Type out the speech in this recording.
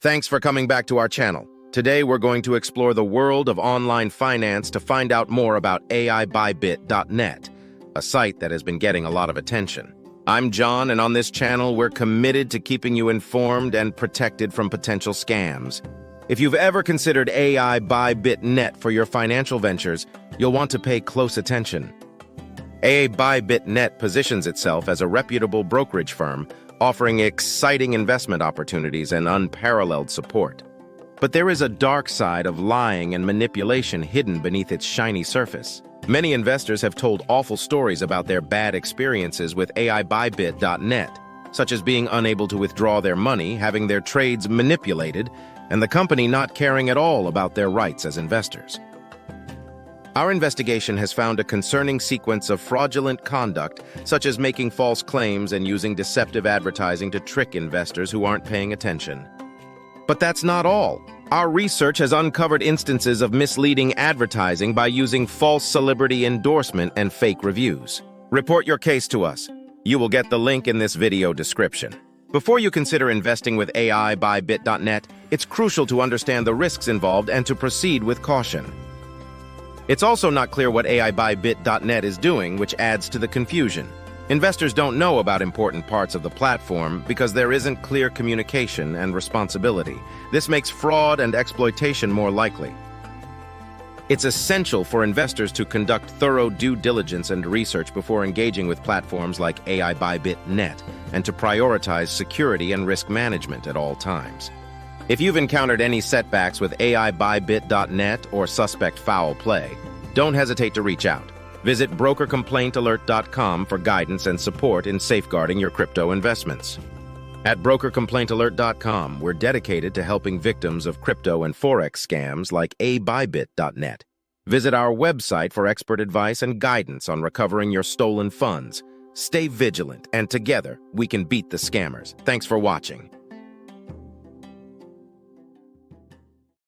Thanks for coming back to our channel. Today we're going to explore the world of online finance to find out more about AIBuyBit.net, a site that has been getting a lot of attention. I'm John, and on this channel we're committed to keeping you informed and protected from potential scams. If you've ever considered AIBuyBit.net for your financial ventures, you'll want to pay close attention. AIBuyBit.net positions itself as a reputable brokerage firm offering exciting investment opportunities and unparalleled support. But there is a dark side of lying and manipulation hidden beneath its shiny surface. Many investors have told awful stories about their bad experiences with AIBuyBit.net, such as being unable to withdraw their money, having their trades manipulated, and the company not caring at all about their rights as investors. Our investigation has found a concerning sequence of fraudulent conduct, such as making false claims and using deceptive advertising to trick investors who aren't paying attention. But that's not all. Our research has uncovered instances of misleading advertising by using false celebrity endorsement and fake reviews. Report your case to us. You will get the link in this video description. Before you consider investing with AIBuyBit.net, it's crucial to understand the risks involved and to proceed with caution. It's also not clear what AIBuyBit.net is doing, which adds to the confusion. Investors don't know about important parts of the platform because there isn't clear communication and responsibility. This makes fraud and exploitation more likely. It's essential for investors to conduct thorough due diligence and research before engaging with platforms like AIBuyBit.net and to prioritize security and risk management at all times. If you've encountered any setbacks with AIBuyBit.net or suspect foul play, don't hesitate to reach out. Visit BrokerComplaintAlert.com for guidance and support in safeguarding your crypto investments. At BrokerComplaintAlert.com, we're dedicated to helping victims of crypto and forex scams like AIBuyBit.net. Visit our website for expert advice and guidance on recovering your stolen funds. Stay vigilant, and together we can beat the scammers. Thanks for watching.